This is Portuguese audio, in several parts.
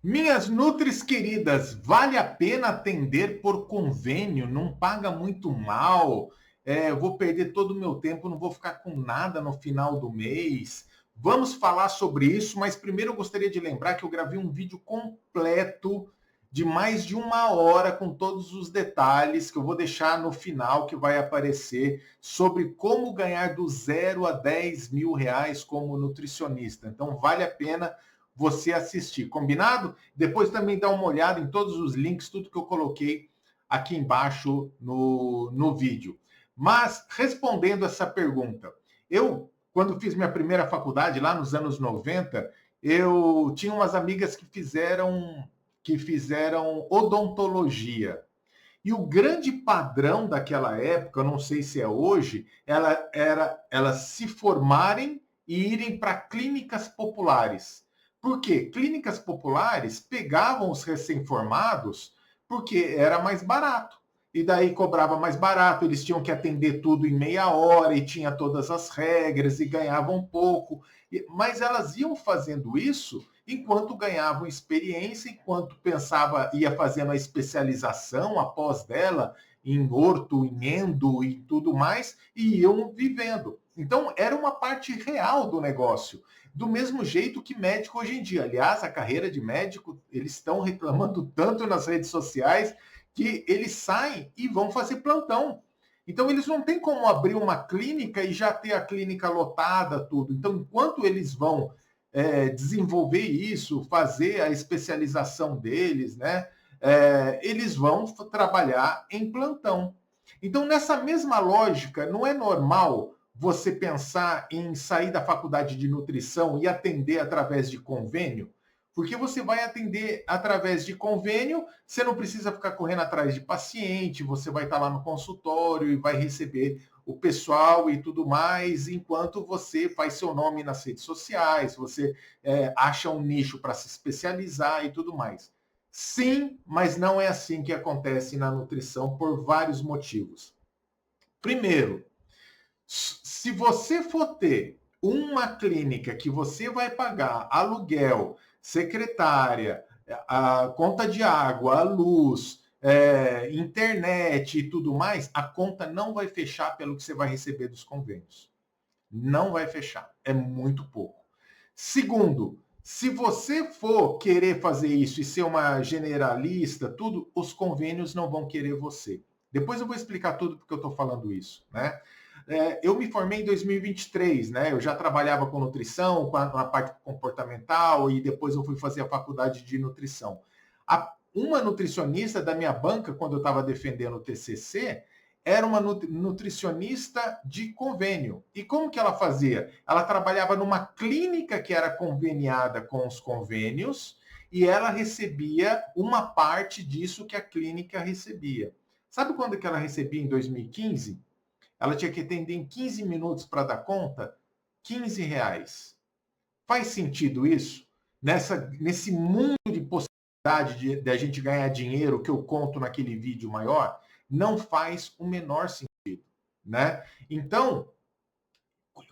Minhas nutris queridas, vale a pena atender por convênio? Não paga muito mal? Eu vou perder todo o meu tempo, não vou ficar com nada no final do mês. Vamos falar sobre isso, mas primeiro eu gostaria de lembrar que eu gravei um vídeo completo de mais de 1 hora com todos os detalhes que eu vou deixar no final, que vai aparecer sobre como ganhar do 0 a 10 mil reais como nutricionista. Então vale a pena você assistir, combinado? Depois também dá uma olhada em todos os links, tudo que eu coloquei aqui embaixo no vídeo. Mas, respondendo essa pergunta, eu, quando fiz minha primeira faculdade, lá nos anos 90, eu tinha umas amigas que fizeram odontologia. E o grande padrão daquela época, eu não sei se é hoje, ela era elas se formarem e irem para clínicas populares. Por quê? Clínicas populares pegavam os recém-formados porque era mais barato. E daí cobrava mais barato, eles tinham que atender tudo em meia hora e tinha todas as regras e ganhavam pouco. Mas elas iam fazendo isso enquanto ganhavam experiência, enquanto pensava, ia fazendo a especialização após dela, em orto, em endo e tudo mais, e iam vivendo. Então, era uma parte real do negócio. Do mesmo jeito que médico hoje em dia. Aliás, a carreira de médico, eles estão reclamando tanto nas redes sociais que eles saem e vão fazer plantão. Então, eles não têm como abrir uma clínica e já ter a clínica lotada, tudo. Então, enquanto eles vão desenvolver isso, fazer a especialização deles, né? Eles vão trabalhar em plantão. Então, nessa mesma lógica, não é normal você pensar em sair da faculdade de nutrição e atender através de convênio? Porque você vai atender através de convênio, você não precisa ficar correndo atrás de paciente, você vai estar lá no consultório e vai receber o pessoal e tudo mais, enquanto você faz seu nome nas redes sociais, você acha um nicho para se especializar e tudo mais. Sim, mas não é assim que acontece na nutrição por vários motivos. Primeiro, se você for ter uma clínica que você vai pagar aluguel, secretária, a conta de água, a luz, internet e tudo mais, a conta não vai fechar pelo que você vai receber dos convênios. Não vai fechar. É muito pouco. Segundo, se você for querer fazer isso e ser uma generalista, tudo, os convênios não vão querer você. Depois eu vou explicar tudo porque eu estou falando isso, né? Eu me formei em 2023, né? Eu já trabalhava com nutrição, na parte comportamental, e depois eu fui fazer a faculdade de nutrição. Uma nutricionista da minha banca, quando eu estava defendendo o TCC, era uma nutricionista de convênio. E como que ela fazia? Ela trabalhava numa clínica que era conveniada com os convênios e ela recebia uma parte disso que a clínica recebia. Sabe quando que ela recebia em 2015? Ela tinha que atender em 15 minutos para dar conta? R$ 15. Faz sentido isso? Nesse mundo de possibilidade de a gente ganhar dinheiro que eu conto naquele vídeo maior, não faz o menor sentido, né? Então,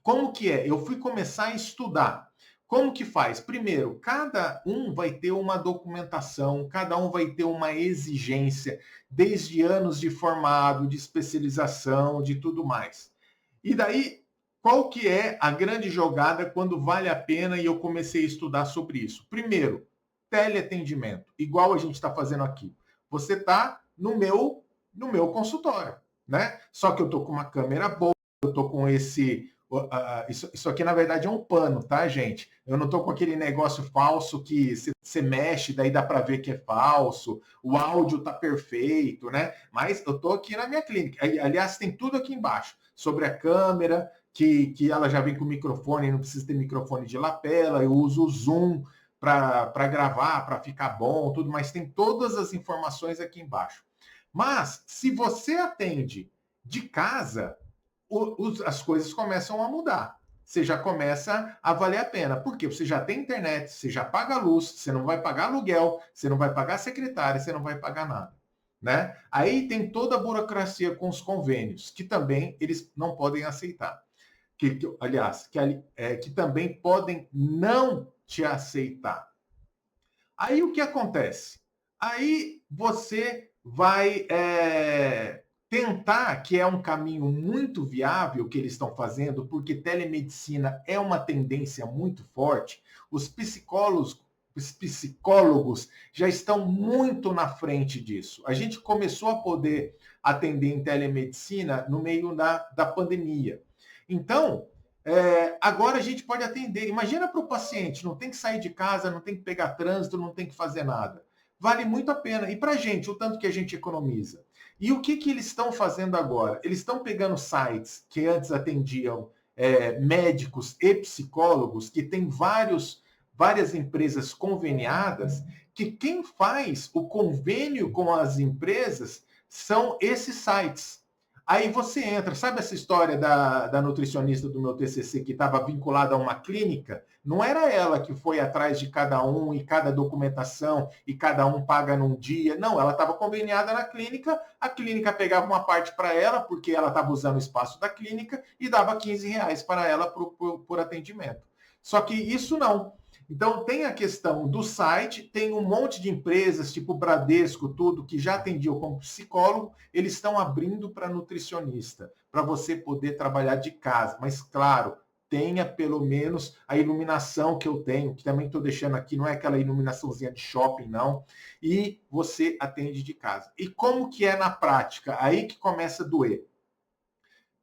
como que é? Eu fui começar a estudar. Como que faz? Primeiro, cada um vai ter uma documentação, cada um vai ter uma exigência, desde anos de formado, de especialização, de tudo mais. E daí, qual que é a grande jogada quando vale a pena e eu comecei a estudar sobre isso? Primeiro, teleatendimento, igual a gente está fazendo aqui. Você está no meu consultório, né? Só que eu estou com uma câmera boa, eu estou com isso aqui, na verdade, é um pano, tá, gente? Eu não estou com aquele negócio falso que você mexe, daí dá para ver que é falso, o áudio tá perfeito, né? Mas eu estou aqui na minha clínica. Aliás, tem tudo aqui embaixo sobre a câmera, que ela já vem com microfone, não precisa ter microfone de lapela, eu uso o Zoom para gravar, para ficar bom, tudo, mas tem todas as informações aqui embaixo. Mas, se você atende de casa, as coisas começam a mudar. Você já começa a valer a pena. Porque você já tem internet, você já paga a luz, você não vai pagar aluguel, você não vai pagar secretária, você não vai pagar nada. Né? Aí tem toda a burocracia com os convênios, que também eles não podem aceitar. Aliás, que também podem não te aceitar. Aí o que acontece? Aí você vai tentar, que é um caminho muito viável que eles estão fazendo, porque telemedicina é uma tendência muito forte. Os psicólogos já estão muito na frente disso. A gente começou a poder atender em telemedicina no meio da pandemia. Então, agora a gente pode atender. Imagina para o paciente, não tem que sair de casa, não tem que pegar trânsito, não tem que fazer nada. Vale muito a pena. E para a gente, o tanto que a gente economiza. E o que eles estão fazendo agora? Eles estão pegando sites que antes atendiam médicos e psicólogos, que tem várias empresas conveniadas, que quem faz o convênio com as empresas são esses sites. Aí você entra, sabe essa história da nutricionista do meu TCC que estava vinculada a uma clínica? Não era ela que foi atrás de cada um e cada documentação e cada um paga num dia. Não, ela estava conveniada na clínica, a clínica pegava uma parte para ela, porque ela estava usando o espaço da clínica, e dava R$ 15 para ela por atendimento. Só que isso não. Então, tem a questão do site, tem um monte de empresas, tipo Bradesco, tudo, que já atendiam como psicólogo, eles estão abrindo para nutricionista, para você poder trabalhar de casa. Mas, claro, tenha pelo menos a iluminação que eu tenho, que também estou deixando aqui, não é aquela iluminaçãozinha de shopping, não, e você atende de casa. E como que é na prática? Aí que começa a doer.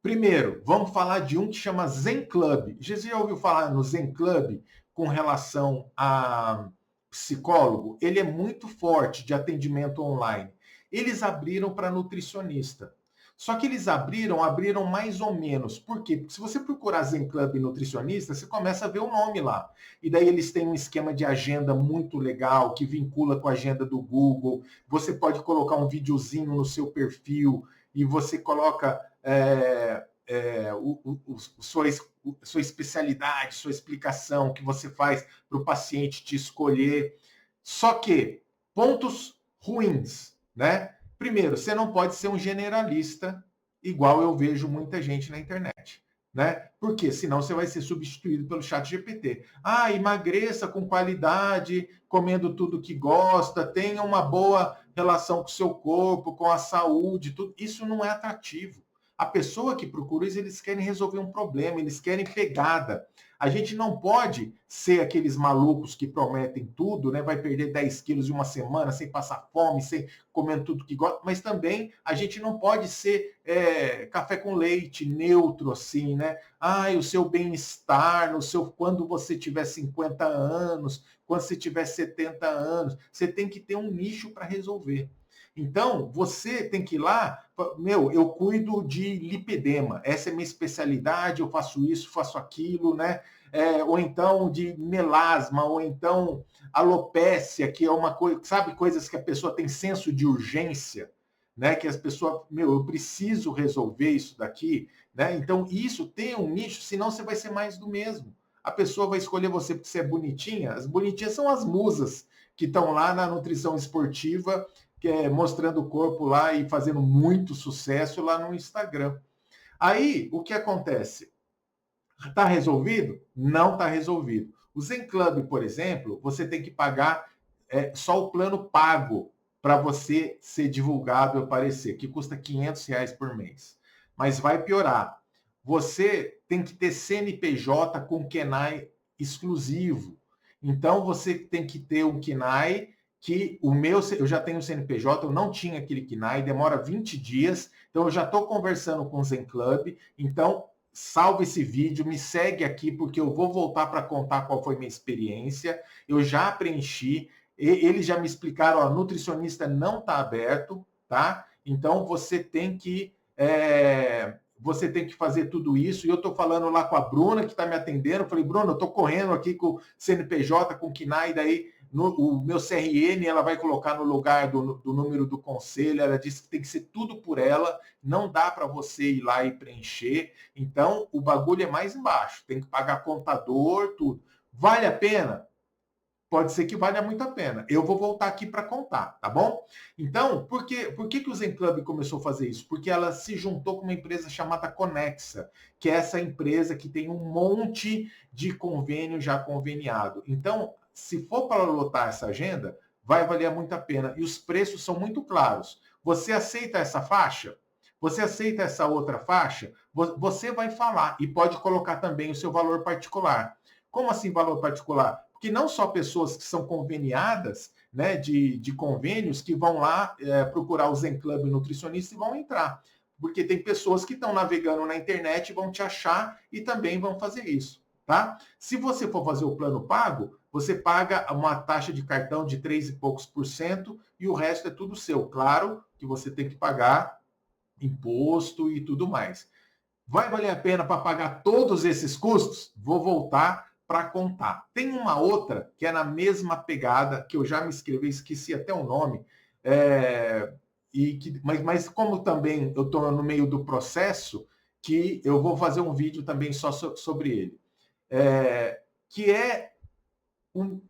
Primeiro, vamos falar de um que chama Zen Club. Você já ouviu falar no Zen Club com relação a psicólogo? Ele é muito forte de atendimento online. Eles abriram para nutricionista. Só que eles abriram mais ou menos. Por quê? Porque se você procurar Zen Club nutricionista, você começa a ver o nome lá. E daí eles têm um esquema de agenda muito legal, que vincula com a agenda do Google. Você pode colocar um videozinho no seu perfil e você coloca sua especialidade, sua explicação que você faz para o paciente te escolher. Só que, pontos ruins, né? Primeiro, você não pode ser um generalista, igual eu vejo muita gente na internet. Né? Porque senão você vai ser substituído pelo chat GPT. Ah, emagreça com qualidade, comendo tudo que gosta, tenha uma boa relação com o seu corpo, com a saúde, tudo. Isso não é atrativo. A pessoa que procura isso, eles querem resolver um problema, eles querem pegada. A gente não pode ser aqueles malucos que prometem tudo, né? Vai perder 10 quilos em uma semana, sem passar fome, sem comendo tudo que gosta, mas também a gente não pode ser café com leite, neutro, assim, né? O seu bem-estar, quando você tiver 50 anos, quando você tiver 70 anos, você tem que ter um nicho para resolver. Então, você tem que ir lá, eu cuido de lipedema, essa é minha especialidade, eu faço isso, faço aquilo, né? Ou então de melasma, ou então alopécia, que é uma coisa, sabe, coisas que a pessoa tem senso de urgência, né? Que as pessoas, eu preciso resolver isso daqui, né? Então, isso tem um nicho, senão você vai ser mais do mesmo. A pessoa vai escolher você porque você é bonitinha. As bonitinhas são as musas que estão lá na nutrição esportiva, mostrando o corpo lá e fazendo muito sucesso lá no Instagram. Aí, o que acontece? Está resolvido? Não está resolvido. O Zen Club, por exemplo, você tem que pagar só o plano pago para você ser divulgado e aparecer, que custa R$ 500 por mês. Mas vai piorar. Você tem que ter CNPJ com KENAI exclusivo. Então, você tem que ter um KENAI que eu já tenho o CNPJ, eu não tinha aquele KENAI, demora 20 dias, então eu já estou conversando com o Zen Club, então salva esse vídeo, me segue aqui, porque eu vou voltar para contar qual foi minha experiência, eu já preenchi, eles já me explicaram, ó, nutricionista não está aberto, tá? Então você tem que fazer tudo isso, e eu estou falando lá com a Bruna, que está me atendendo, eu falei, Bruna, eu estou correndo aqui com o CNPJ, com o KNAI, daí o meu CRN ela vai colocar no lugar do número do conselho, ela disse que tem que ser tudo por ela, não dá para você ir lá e preencher, então o bagulho é mais embaixo, tem que pagar contador, tudo. Vale a pena? Pode ser que valha muito a pena. Eu vou voltar aqui para contar, tá bom? Então, por que o Zen Club começou a fazer isso? Porque ela se juntou com uma empresa chamada Conexa, que é essa empresa que tem um monte de convênio já conveniado. Então, se for para lotar essa agenda, vai valer muito a pena. E os preços são muito claros. Você aceita essa faixa? Você aceita essa outra faixa? Você vai falar e pode colocar também o seu valor particular. Como assim valor particular? Porque não só pessoas que são conveniadas, né, de convênios, que vão lá procurar o Zen Club nutricionista e vão entrar. Porque tem pessoas que estão navegando na internet, vão te achar e também vão fazer isso, tá? Se você for fazer o plano pago, você paga uma taxa de cartão de 3 e poucos por cento e o resto é tudo seu. Claro que você tem que pagar imposto e tudo mais. Vai valer a pena para pagar todos esses custos? Vou voltar para contar. Tem uma outra que é na mesma pegada, que eu já me inscrevi, esqueci até o nome, mas como também eu estou no meio do processo, que eu vou fazer um vídeo também só sobre ele, que é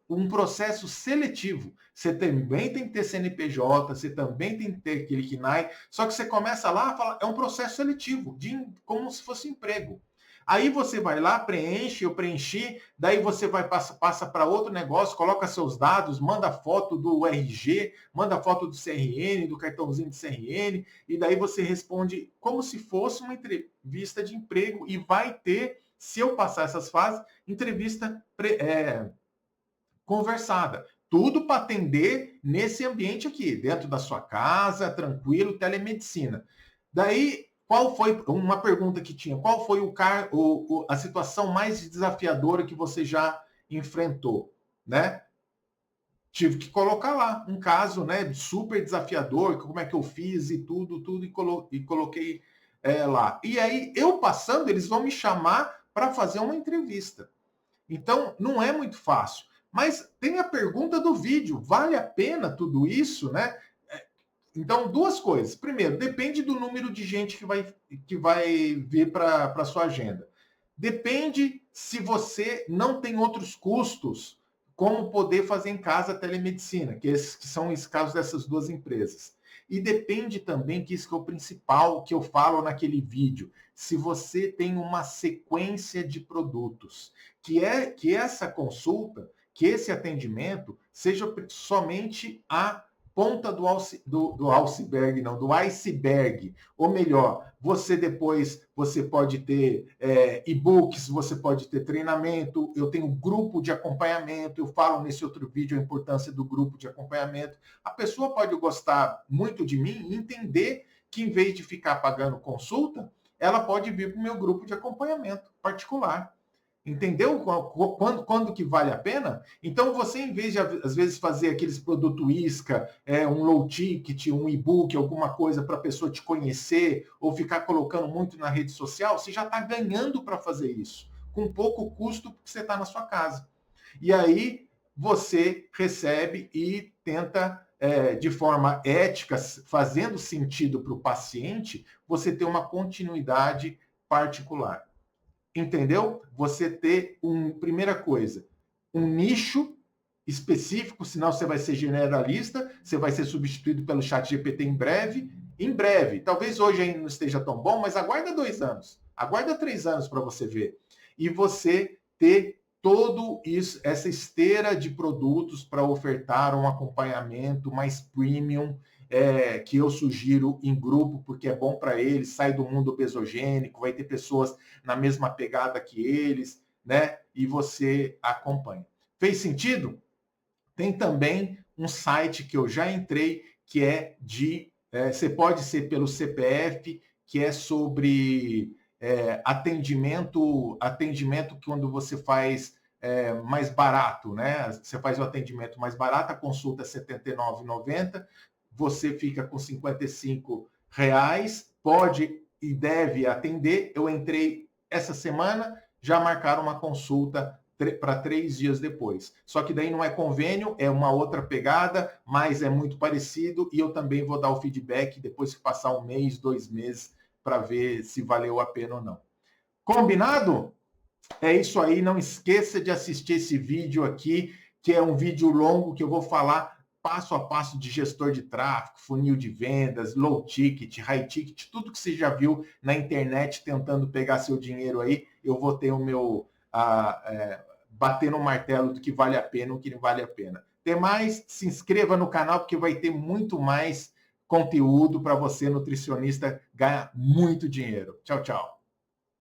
um processo seletivo. Você também tem que ter CNPJ, você também tem que ter aquele KNAI, só que você começa lá a falar, é um processo seletivo, como se fosse emprego. Aí você vai lá, preenche, eu preenchi, daí você passa para outro negócio, coloca seus dados, manda foto do RG, manda foto do CRN, do cartãozinho de CRN, e daí você responde como se fosse uma entrevista de emprego e vai ter, se eu passar essas fases, entrevista conversada. Tudo para atender nesse ambiente aqui, dentro da sua casa, tranquilo, telemedicina. Daí, qual foi uma pergunta que tinha? Qual foi a situação mais desafiadora que você já enfrentou, né? Tive que colocar lá um caso, né, super desafiador, como é que eu fiz e tudo, e coloquei lá. E aí, eu passando, eles vão me chamar para fazer uma entrevista. Então, não é muito fácil. Mas tem a pergunta do vídeo: vale a pena tudo isso, né? Então, duas coisas. Primeiro, depende do número de gente que vai vir para a sua agenda. Depende se você não tem outros custos, como poder fazer em casa a telemedicina, que são os casos dessas duas empresas. E depende também, que isso que é o principal que eu falo naquele vídeo, se você tem uma sequência de produtos, que essa consulta, que esse atendimento seja somente a ponta do iceberg, não, do iceberg. Ou melhor, você pode ter e-books, você pode ter treinamento, eu tenho grupo de acompanhamento, eu falo nesse outro vídeo a importância do grupo de acompanhamento. A pessoa pode gostar muito de mim e entender que, em vez de ficar pagando consulta, ela pode vir para o meu grupo de acompanhamento particular. Entendeu quando que vale a pena? Então, você, em vez de, às vezes, fazer aqueles produtos isca, um low ticket, um e-book, alguma coisa para a pessoa te conhecer, ou ficar colocando muito na rede social, você já está ganhando para fazer isso, com pouco custo, porque você está na sua casa. E aí, você recebe e tenta, de forma ética, fazendo sentido para o paciente, você ter uma continuidade particular. Entendeu? Você ter primeira coisa, um nicho específico, senão você vai ser generalista, você vai ser substituído pelo chat GPT em breve. Em breve, talvez hoje ainda não esteja tão bom, mas aguarda 2 anos, aguarda 3 anos para você ver. E você ter todo isso, essa esteira de produtos para ofertar um acompanhamento mais premium, que eu sugiro em grupo, porque é bom para eles, sai do mundo obesogênico, vai ter pessoas na mesma pegada que eles, né? E você acompanha. Fez sentido? Tem também um site que eu já entrei, que é você pode ser pelo CPF, que é sobre atendimento quando você faz mais barato, né? Você faz o atendimento mais barato, a consulta é R$ 79,90, você fica com R$ 55, pode e deve atender. Eu entrei essa semana, já marcaram uma consulta para 3 dias depois. Só que daí não é convênio, é uma outra pegada, mas é muito parecido, e eu também vou dar o feedback depois que passar 1 mês, 2 meses, para ver se valeu a pena ou não. Combinado? É isso aí, não esqueça de assistir esse vídeo aqui, que é um vídeo longo que eu vou falar passo a passo de gestor de tráfego, funil de vendas, low ticket, high ticket, tudo que você já viu na internet tentando pegar seu dinheiro aí, eu vou ter bater no martelo do que vale a pena ou que não vale a pena. Tem mais, se inscreva no canal porque vai ter muito mais conteúdo para você, nutricionista, ganhar muito dinheiro. Tchau, tchau.